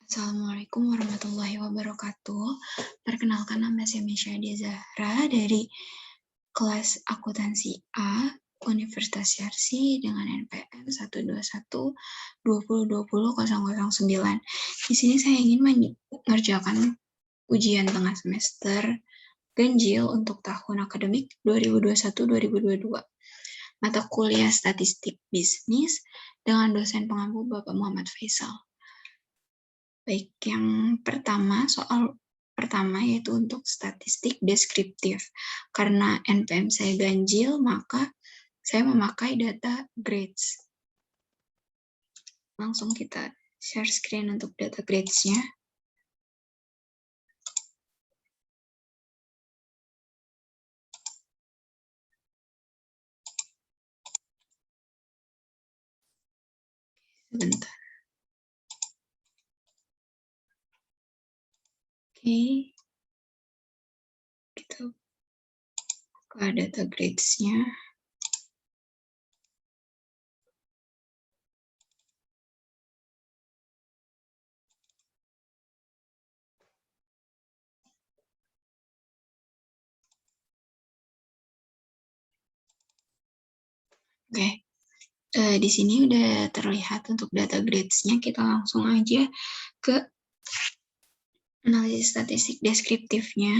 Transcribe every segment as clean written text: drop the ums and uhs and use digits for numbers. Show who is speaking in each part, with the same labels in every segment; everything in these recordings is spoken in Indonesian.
Speaker 1: Assalamualaikum warahmatullahi wabarakatuh. Perkenalkan, nama saya Mishadia Zahra dari kelas akuntansi A, Universitas Syarsi dengan NPM 121-2020-009. Di sini saya ingin mengerjakan ujian tengah semester ganjil untuk tahun akademik 2021-2022. Mata kuliah Statistik Bisnis dengan dosen pengampu Bapak Muhammad Faisal. Baik, yang soal pertama yaitu untuk statistik deskriptif. Karena NPM saya ganjil, maka saya memakai data grades. Langsung kita share screen untuk data grades-nya. Sebentar. Oke. Kita buka data grades-nya. Oke. Di sini udah terlihat untuk data grades-nya. Kita langsung aja ke analisis statistik deskriptifnya.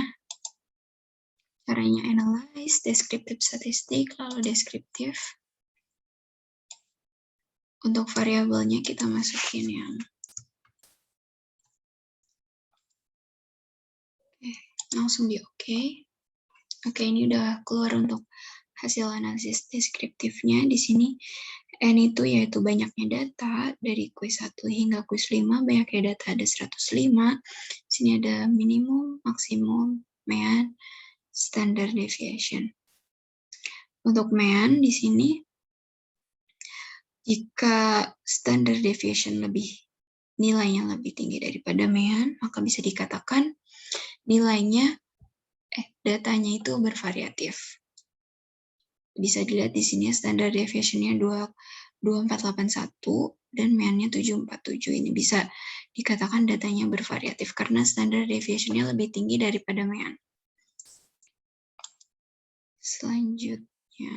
Speaker 1: Caranya analyze, deskriptif statistik, lalu deskriptif. Untuk variabelnya kita masukin yang langsung di OK. Oke, ini udah keluar untuk hasil analisis deskriptifnya. Di sini N itu yaitu banyaknya data dari kuis 1 hingga kuis 5, banyaknya data ada 105. Di sini ada minimum, maksimum, mean, standard deviation. Untuk mean di sini jika standard deviation nilainya lebih tinggi daripada mean, maka bisa dikatakan datanya itu bervariatif. Bisa dilihat di sini standard deviation-nya 2481 dan mean-nya 747. Ini bisa dikatakan datanya bervariatif karena standard deviation-nya lebih tinggi daripada mean. Selanjutnya,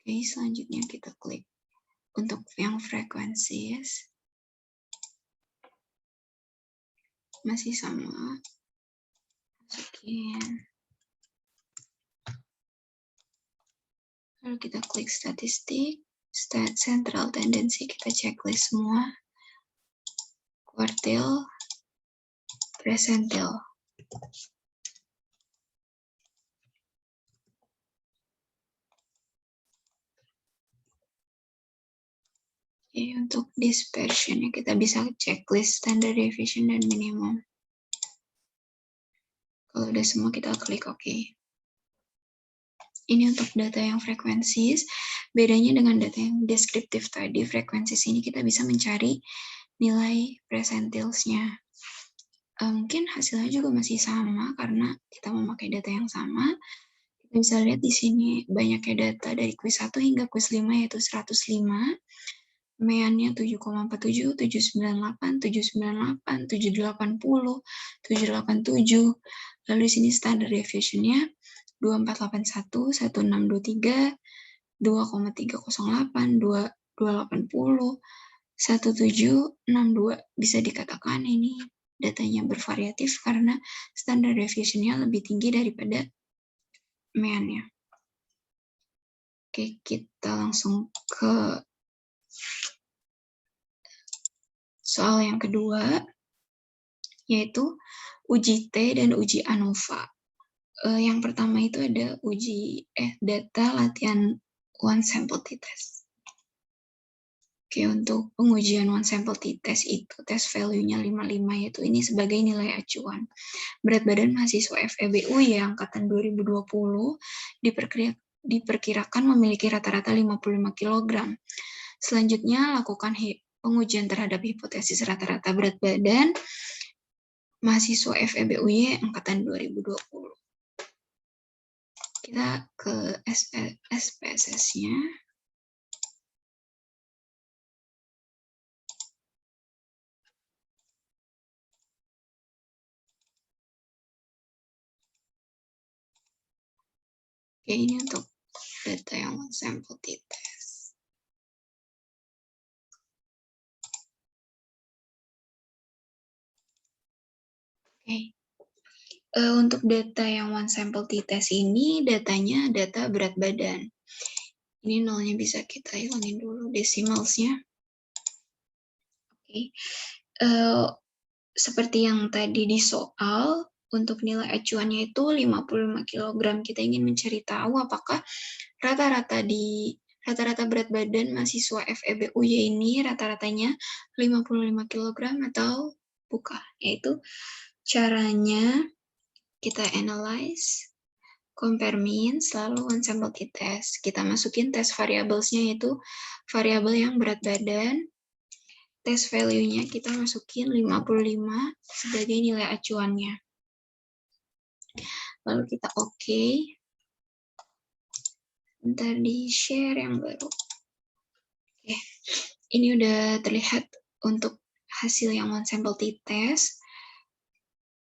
Speaker 1: selanjutnya kita klik untuk yang frekuensis. Masih sama. Masukin. Lalu kita klik statistik, central tendency, kita checklist semua. Quartile, percentile. Untuk dispersion kita bisa checklist standard deviation dan minimum. Kalau udah semua kita klik OK. Ini untuk data yang frekuensis. Bedanya dengan data yang deskriptif tadi, frekuensis ini kita bisa mencari nilai percentiles-nya. Mungkin hasilnya juga masih sama karena kita memakai data yang sama. Kita bisa lihat di sini banyaknya data dari kuis 1 hingga kuis 5 yaitu 105. Mean-nya 7,47, 798, 798, 780, 787. Lalu di sini standard deviation-nya 2481, 1623, 2,308, 280, 1762. Bisa dikatakan ini datanya bervariatif karena standard deviation-nya lebih tinggi daripada mean-nya. Oke, kita langsung ke soal yang kedua, yaitu uji T dan uji ANOVA. Yang pertama itu ada data latihan one sample t-test. Oke, untuk pengujian one sample t-test itu test value-nya 55, yaitu ini sebagai nilai acuan. Berat badan mahasiswa FEBU yang angkatan 2020 diperkirakan memiliki rata-rata 55 kg. Selanjutnya, lakukan pengujian terhadap hipotesis rata-rata berat badan mahasiswa FEB-UY angkatan 2020. Kita ke SPSS-nya. Oke, ini untuk data yang sampel t-test. Oke. Untuk data yang one sample t-test ini, datanya data berat badan. Ini nolnya bisa kita hilangin dulu decimalsnya. Oke. Seperti yang tadi di soal, untuk nilai acuannya itu 55 kg. Kita ingin mencari tahu apakah rata-rata berat badan mahasiswa FEB-UY ini rata-ratanya 55 kg atau bukan. Yaitu caranya kita analyze, compare means, lalu one sample t-test. Kita masukin test variablesnya yaitu variabel yang berat badan. Test value-nya kita masukin 55 sebagai nilai acuannya. Lalu kita oke. Bentar di share yang baru. Oke. Ini udah terlihat untuk hasil yang one sample t-test.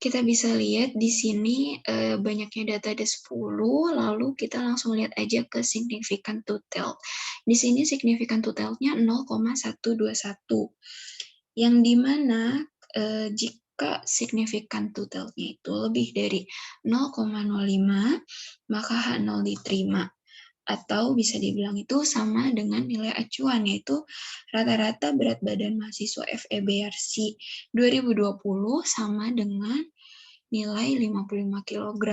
Speaker 1: Kita bisa lihat di sini banyaknya data ada 10, lalu kita langsung lihat aja ke significant total. Di sini significant totalnya 0,121. Yang dimana jika significant totalnya itu lebih dari 0,05, maka H0 diterima. Atau bisa dibilang itu sama dengan nilai acuan, yaitu rata-rata berat badan mahasiswa FEB-RC 2020 sama dengan nilai 55 kg.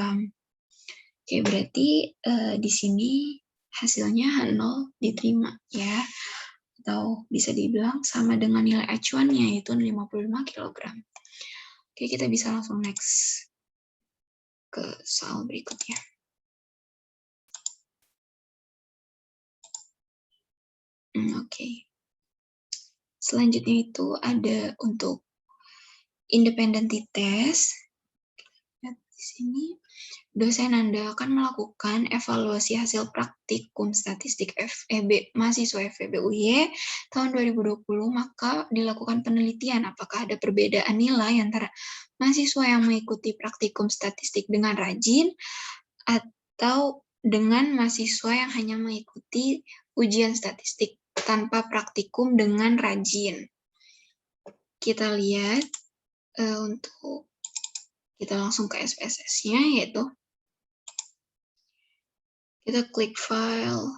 Speaker 1: Oke, berarti di sini hasilnya H0 diterima ya. Atau bisa dibilang sama dengan nilai acuannya, yaitu 55 kg. Oke, kita bisa langsung next ke soal berikutnya. Oke. Selanjutnya itu ada untuk independent t-test. Lihat di sini, dosen Anda akan melakukan evaluasi hasil praktikum statistik mahasiswa FEB-UY tahun 2020, maka dilakukan penelitian apakah ada perbedaan nilai antara mahasiswa yang mengikuti praktikum statistik dengan rajin atau dengan mahasiswa yang hanya mengikuti ujian statistik tanpa praktikum dengan rajin. Kita lihat untuk kita langsung ke SPSS-nya, yaitu kita klik file,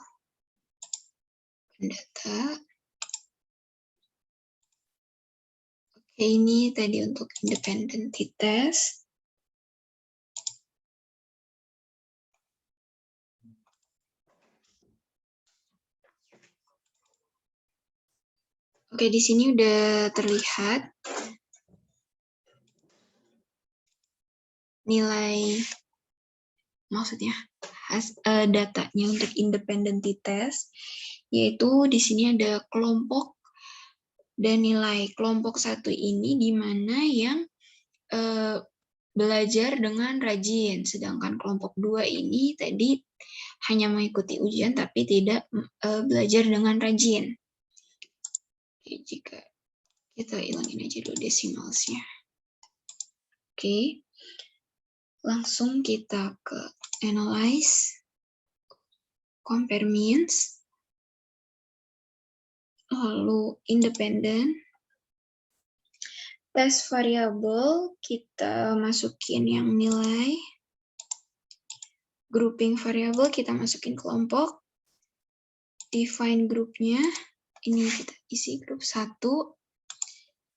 Speaker 1: data. Oke, ini tadi untuk independent t-test. Oke, di sini udah terlihat nilai, maksudnya datanya untuk independent t-test, yaitu di sini ada kelompok dan nilai. Kelompok 1 ini di mana yang belajar dengan rajin, sedangkan kelompok 2 ini tadi hanya mengikuti ujian tapi tidak belajar dengan rajin. Oke, jika kita hilangin aja dulu decimalsnya. Oke, langsung kita ke analyze, compare means, lalu independent, test variabel kita masukin yang nilai, grouping variabel kita masukin kelompok, define grupnya, ini kita isi grup 1,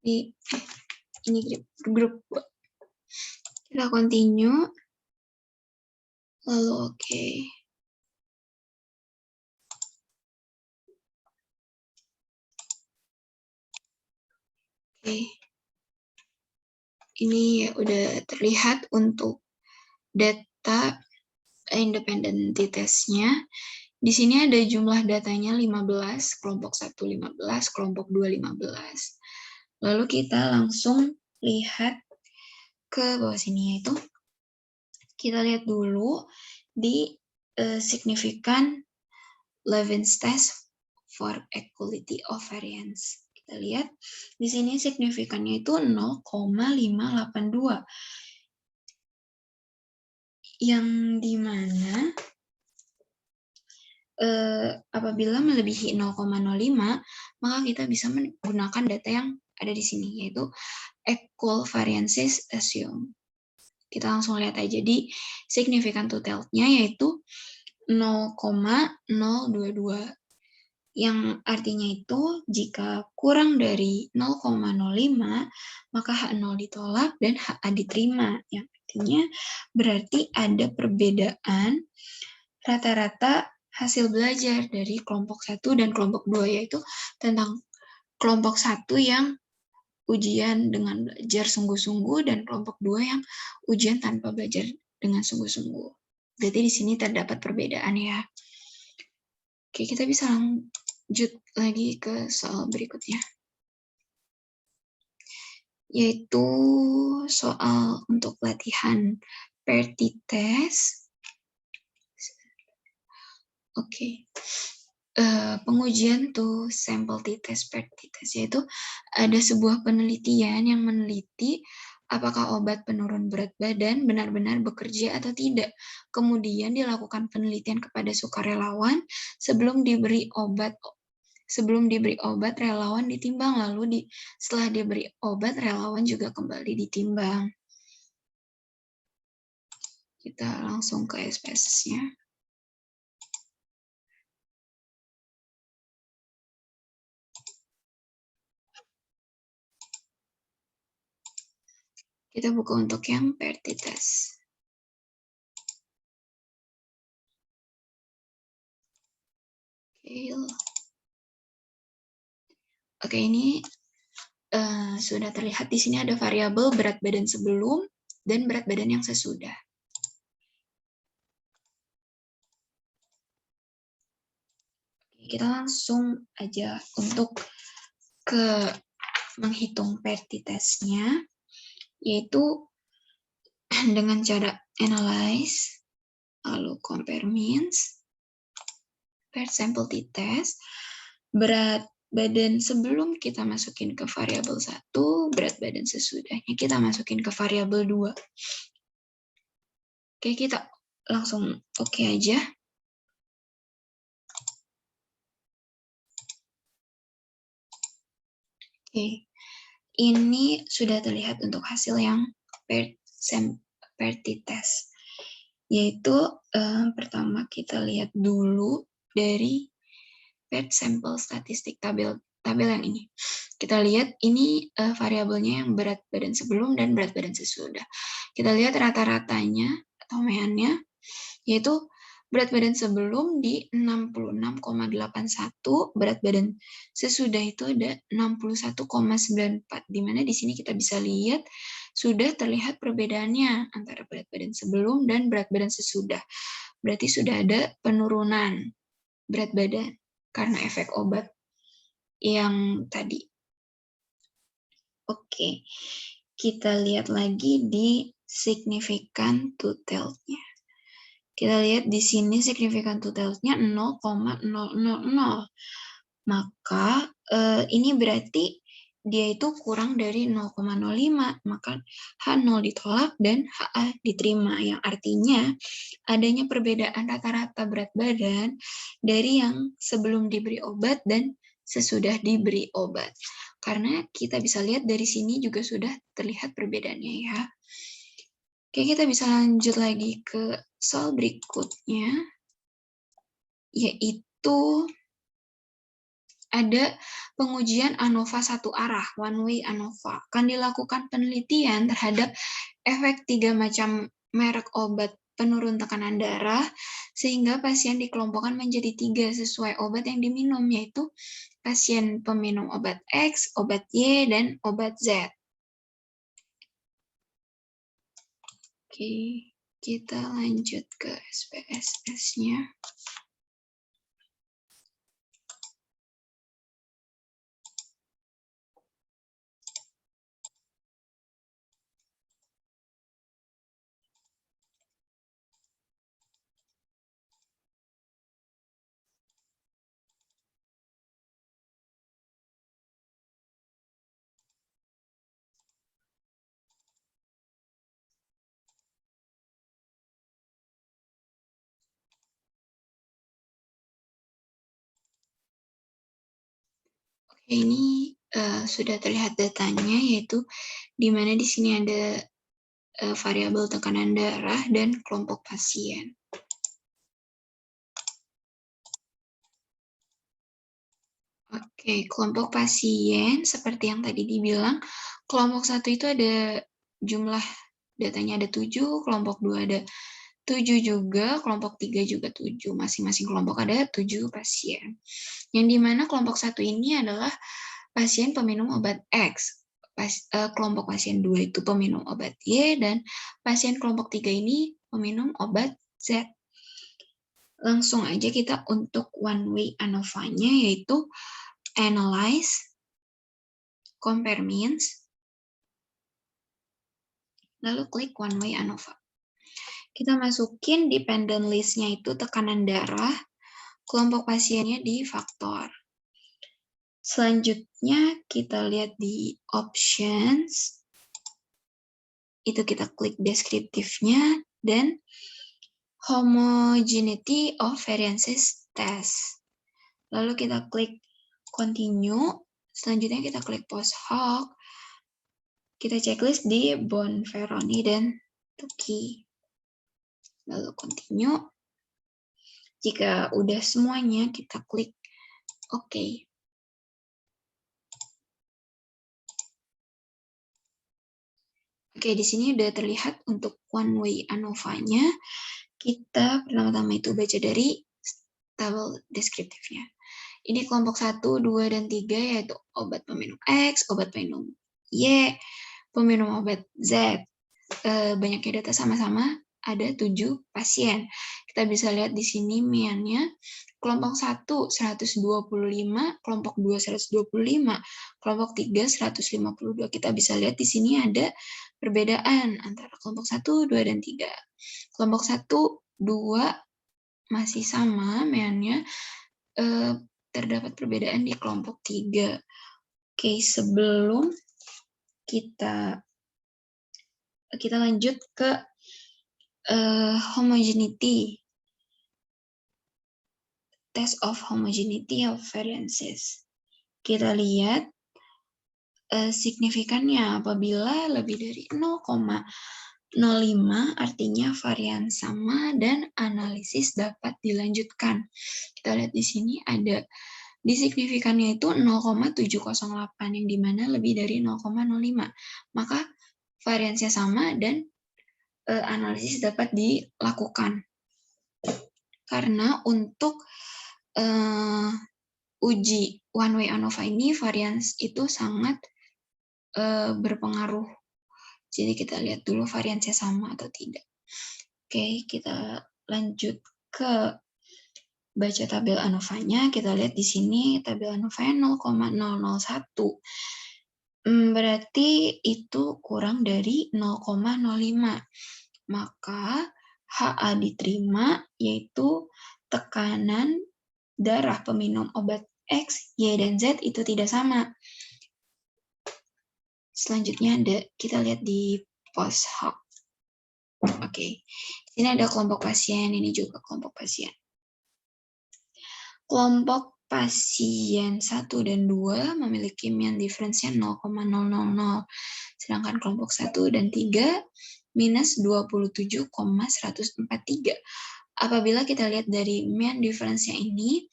Speaker 1: ini grup 2. Kita continue, lalu oke. Oke. Ini udah terlihat untuk data independent t-test-nya. Di sini ada jumlah datanya 15, kelompok 1 15, kelompok 2 15. Lalu kita langsung lihat ke bawah sini, yaitu kita lihat dulu di significant Levin's test for equality of variance. Kita lihat di sini signifikannya itu 0,582. Yang dimana apabila melebihi 0,05, maka kita bisa menggunakan data yang ada di sini, yaitu equal variances assumed. Kita langsung lihat aja di significant total-nya, yaitu 0,022. Yang artinya itu jika kurang dari 0,05 maka H0 ditolak dan HA diterima. Yang artinya berarti ada perbedaan rata-rata hasil belajar dari kelompok 1 dan kelompok 2, yaitu tentang kelompok 1 yang ujian dengan belajar sungguh-sungguh dan kelompok 2 yang ujian tanpa belajar dengan sungguh-sungguh. Berarti di sini terdapat perbedaan ya. Oke, kita bisa lanjut lagi ke soal berikutnya, yaitu soal untuk latihan paired t-test. Oke. Pengujian to sample t-test paired t-test, yaitu ada sebuah penelitian yang meneliti apakah obat penurun berat badan benar-benar bekerja atau tidak. Kemudian dilakukan penelitian kepada sukarelawan sebelum diberi obat. Sebelum diberi obat, relawan ditimbang, lalu setelah diberi obat, relawan juga kembali ditimbang. Kita langsung ke SPSS-nya. Kita buka untuk yang paired t-test. Oke, ini sudah terlihat di sini ada variabel berat badan sebelum dan berat badan yang sesudah. Kita langsung aja untuk ke menghitung paired t-test-nya, yaitu dengan cara analyze, lalu compare means, paired sample t-test, berat badan sebelum kita masukin ke variabel 1, berat badan sesudahnya kita masukin ke variabel 2. Oke, kita langsung oke aja. Oke, ini sudah terlihat untuk hasil yang paired t-test. Yaitu pertama kita lihat dulu dari paired sample statistik, tabel yang ini. Kita lihat ini variabelnya yang berat badan sebelum dan berat badan sesudah. Kita lihat rata-ratanya atau meannya, yaitu berat badan sebelum di 66,81, berat badan sesudah itu ada 61,94, di mana di sini kita bisa lihat sudah terlihat perbedaannya antara berat badan sebelum dan berat badan sesudah. Berarti sudah ada penurunan berat badan karena efek obat yang tadi. Oke, kita lihat lagi di significant total-nya. Kita lihat di sini significant total-nya 0,000. Maka ini berarti dia itu kurang dari 0,05, maka H0 ditolak dan HA diterima, yang artinya adanya perbedaan rata-rata berat badan dari yang sebelum diberi obat dan sesudah diberi obat. Karena kita bisa lihat dari sini juga sudah terlihat perbedaannya ya. Oke, kita bisa lanjut lagi ke soal berikutnya, yaitu ada pengujian ANOVA satu arah, one way ANOVA. Akan dilakukan penelitian terhadap efek 3 macam merek obat penurun tekanan darah, sehingga pasien dikelompokkan menjadi 3 sesuai obat yang diminum, yaitu pasien peminum obat X, obat Y, dan obat Z. Oke, kita lanjut ke SPSS-nya. Ini sudah terlihat datanya, yaitu di mana di sini ada variabel tekanan darah dan kelompok pasien. Oke, kelompok pasien seperti yang tadi dibilang, kelompok 1 itu ada jumlah datanya ada 7, kelompok 2 ada 7 juga, kelompok 3 juga 7. Masing-masing kelompok ada 7 pasien. Yang di mana kelompok 1 ini adalah pasien peminum obat X. Kelompok pasien 2 itu peminum obat Y, dan pasien kelompok 3 ini peminum obat Z. Langsung aja kita untuk one way ANOVA-nya, yaitu analyze, compare means, lalu klik one way ANOVA. Kita masukin dependent list-nya itu tekanan darah, kelompok pasiennya di faktor. Selanjutnya kita lihat di options, itu kita klik deskriptifnya, dan homogeneity of variances test. Lalu kita klik continue, selanjutnya kita klik post hoc, kita checklist di Bonferroni dan Tukey. Lalu continue. Jika udah semuanya, kita klik OK. Oke, di sini udah terlihat untuk one way ANOVA-nya. Kita pertama-tama itu baca dari tabel deskriptifnya. Ini kelompok 1, 2, dan 3, yaitu obat peminum X, obat peminum Y, peminum obat Z. Banyaknya data sama-sama, ada 7 pasien. Kita bisa lihat di sini MIAN-nya, kelompok 1 125, kelompok 2 125, kelompok 3 152. Kita bisa lihat di sini ada perbedaan antara kelompok 1, 2, dan 3. Kelompok 1, 2 masih sama MIAN-nya, terdapat perbedaan di kelompok 3. Oke, sebelum kita lanjut ke homogeneity, test of homogeneity of variances. Kita lihat signifikannya apabila lebih dari 0,05 artinya varian sama dan analisis dapat dilanjutkan. Kita lihat di sini ada di signifikannya itu 0,708 yang dimana lebih dari 0,05. Maka variansinya sama dan analisis dapat dilakukan. Karena untuk uji one way ANOVA ini varians itu sangat berpengaruh. Jadi kita lihat dulu variansinya sama atau tidak. Oke, kita lanjut ke baca tabel ANOVA-nya. Kita lihat di sini tabel ANOVA-nya 0,001. Berarti itu kurang dari 0,05. Maka HA diterima, yaitu tekanan darah peminum obat X, Y, dan Z itu tidak sama. Selanjutnya kita lihat di post hoc. Oke, sini ada kelompok pasien, ini juga kelompok pasien. Kelompok pasien 1 dan 2 memiliki mean difference-nya 0,000, sedangkan kelompok 1 dan 3 minus 27,143. Apabila kita lihat dari mean difference-nya ini,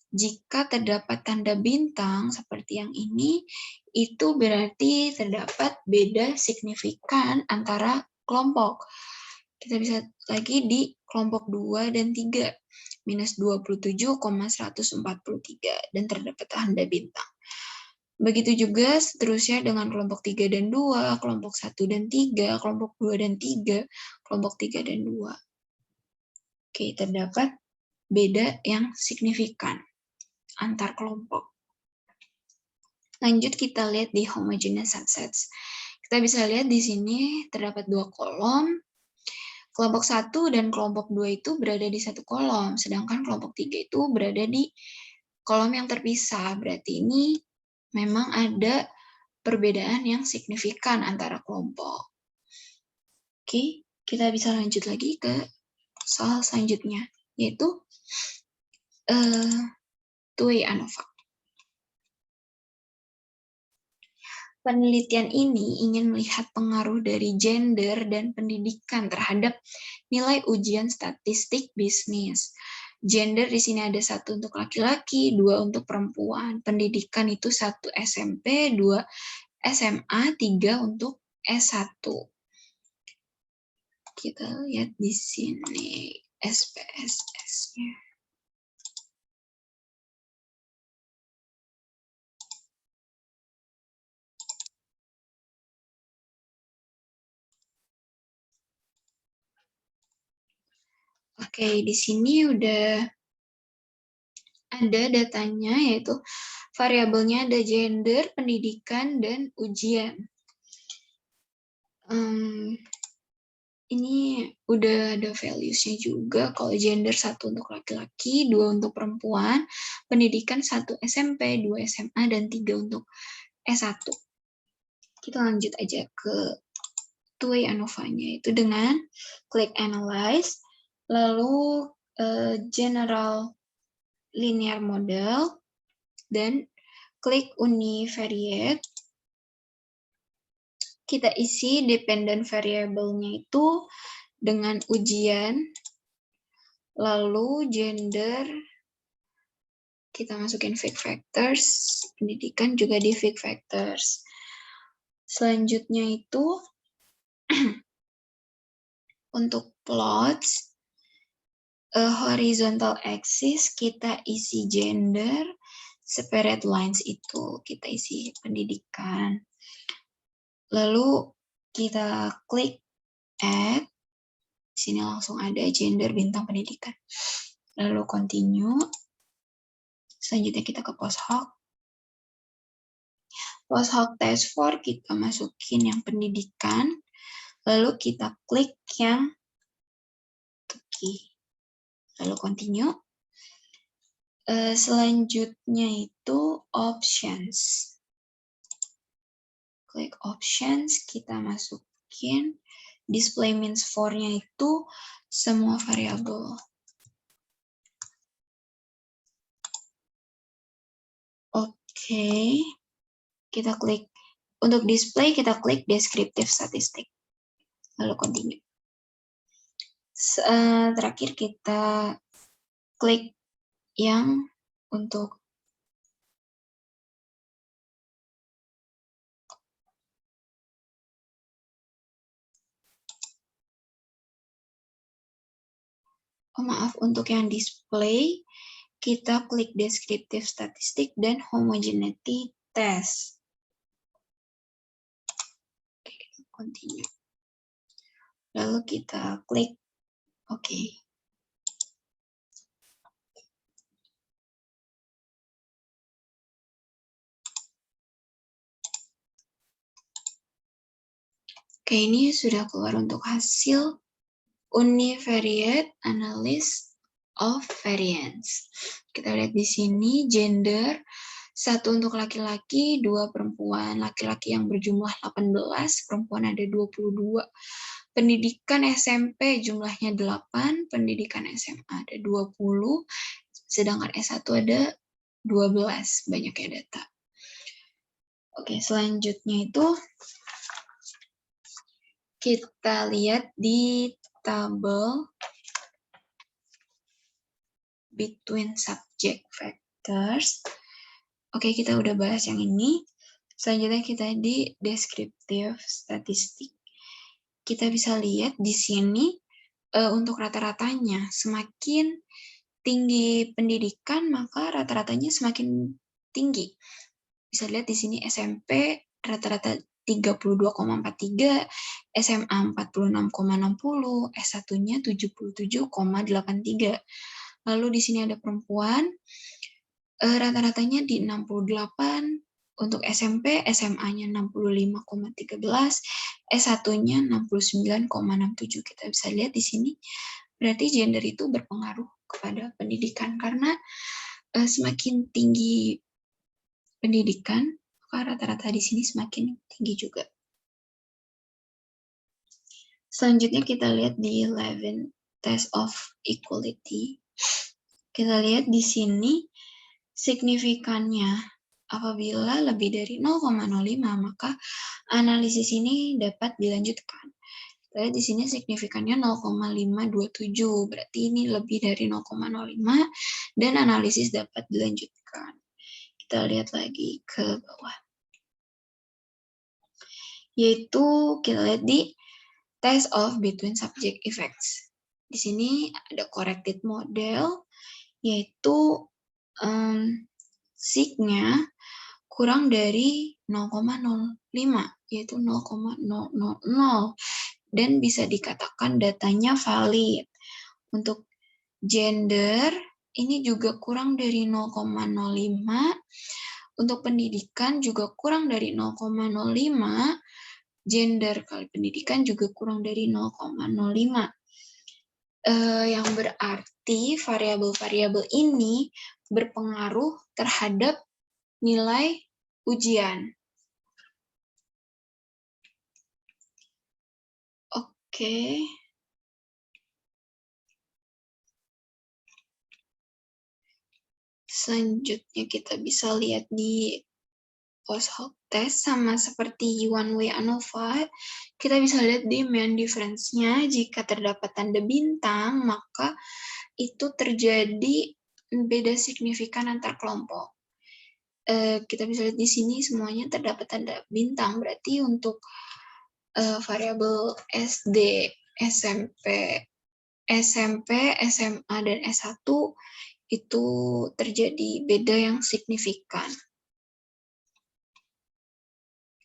Speaker 1: jika terdapat tanda bintang seperti yang ini, itu berarti terdapat beda signifikan antara kelompok. Kita bisa lagi di kelompok 2 dan 3, minus 27,143, dan terdapat tanda bintang. Begitu juga seterusnya dengan kelompok 3 dan 2, kelompok 1 dan 3, kelompok 2 dan 3, kelompok 3 dan 2. Oke, terdapat beda yang signifikan antar kelompok. Lanjut kita lihat di homogeneous subsets. Kita bisa lihat di sini terdapat 2 kolom. Kelompok 1 dan kelompok 2 itu berada di satu kolom, sedangkan kelompok 3 itu berada di kolom yang terpisah. Berarti ini memang ada perbedaan yang signifikan antara kelompok. Oke, kita bisa lanjut lagi ke soal selanjutnya, yaitu two-way ANOVA. Penelitian ini ingin melihat pengaruh dari gender dan pendidikan terhadap nilai ujian statistik bisnis. Gender di sini ada 1 untuk laki-laki, 2 untuk perempuan. Pendidikan itu 1 SMP, 2 SMA, 3 untuk S1. Kita lihat di sini SPSS-nya. Oke, di sini udah ada datanya, yaitu variabelnya ada gender, pendidikan, dan ujian. Ini udah ada values-nya juga. Kalau gender 1 untuk laki-laki, 2 untuk perempuan, pendidikan 1 SMP, 2 SMA, dan 3 untuk S1. Kita lanjut aja ke two-way ANOVA-nya, itu dengan klik Analyze, lalu General Linear Model, dan klik Univariate. Kita isi dependent variable-nya itu dengan ujian, lalu gender, kita masukin Fig Factors, pendidikan juga di Fig Factors. Selanjutnya itu, untuk plots, horizontal axis kita isi gender, separate lines itu kita isi pendidikan. Lalu kita klik add, di sini langsung ada gender bintang pendidikan. Lalu continue. Selanjutnya kita ke post hoc. Post hoc test for kita masukin yang pendidikan. Lalu kita klik yang key. Lalu continue. Selanjutnya itu options. Klik options, kita masukin display means for-nya itu semua variabel. Oke. Kita klik, untuk display kita klik descriptive statistik. Lalu continue. Terakhir kita klik yang untuk untuk yang display kita klik descriptive statistik dan homogeneity test. Oke, kita continue. Lalu kita klik OK. Oke, ini sudah keluar untuk hasil univariate analysis of variance. Kita lihat di sini gender 1 untuk laki-laki, 2 perempuan. Laki-laki yang berjumlah 18, perempuan ada 22. Pendidikan SMP jumlahnya 8, pendidikan SMA ada 20, sedangkan S1 ada 12, banyaknya data. Oke, selanjutnya itu kita lihat di tabel between subject factors. Oke, kita udah bahas yang ini. Selanjutnya kita di descriptive statistik. Kita bisa lihat di sini untuk rata-ratanya, semakin tinggi pendidikan, maka rata-ratanya semakin tinggi. Bisa lihat di sini SMP rata-rata 32,43, SMA 46,60, S1-nya 77,83. Lalu di sini ada perempuan, rata-ratanya di 68, untuk SMP, SMA-nya 65,13, S1-nya 69,67. Kita bisa lihat di sini, berarti gender itu berpengaruh kepada pendidikan, karena semakin tinggi pendidikan, maka rata-rata di sini semakin tinggi juga. Selanjutnya kita lihat di Levin Test of Equality. Kita lihat di sini signifikannya Apabila lebih dari 0,05, maka analisis ini dapat dilanjutkan. Kita lihat di sini signifikannya 0,527, berarti ini lebih dari 0,05 dan analisis dapat dilanjutkan. Kita lihat lagi ke bawah. Yaitu kita lihat di test of between subject effects. Di sini ada corrected model, yaitu sig-nya kurang dari 0,05, yaitu 0,000, dan bisa dikatakan datanya valid. Untuk gender, ini juga kurang dari 0,05. Untuk pendidikan juga kurang dari 0,05. Gender kali pendidikan juga kurang dari 0,05. Yang berarti variabel-variabel ini berpengaruh terhadap nilai ujian. Oke. Selanjutnya kita bisa lihat di post-hoc test, sama seperti one-way ANOVA, kita bisa lihat di main difference-nya, jika terdapat tanda bintang, maka itu terjadi beda signifikan antar kelompok. Kita bisa lihat di sini semuanya terdapat tanda bintang, berarti untuk variabel SD, SMP, SMA, dan S1 itu terjadi beda yang signifikan.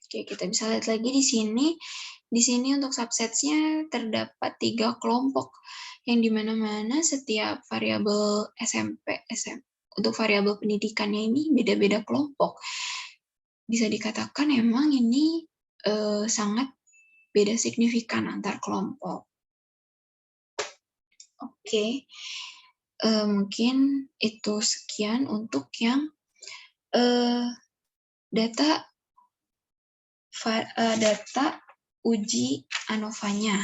Speaker 1: Oke, kita bisa lihat lagi di sini. Di sini untuk subsetsnya terdapat 3 kelompok, yang dimana-mana setiap variabel SMP, untuk variabel pendidikannya ini beda-beda kelompok. Bisa dikatakan emang ini sangat beda signifikan antar kelompok. Oke, mungkin itu sekian untuk yang data uji ANOVA-nya,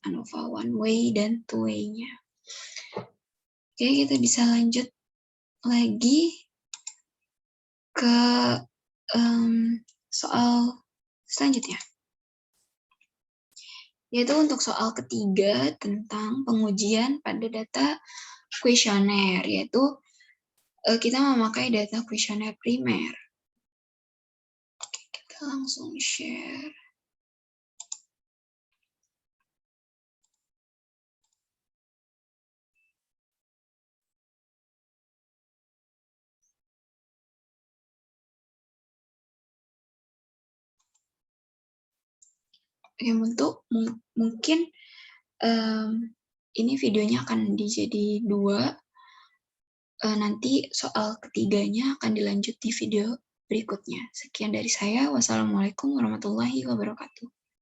Speaker 1: ANOVA one way dan two way-nya. Oke, kita bisa lanjut lagi ke soal selanjutnya. Yaitu untuk soal ketiga tentang pengujian pada data kuesioner, yaitu kita memakai data kuesioner primer. Oke, kita langsung share. Yang bentuk mungkin ini videonya akan dijadi 2. Nanti soal ketiganya akan dilanjut di video berikutnya. Sekian dari saya. Wassalamualaikum warahmatullahi wabarakatuh.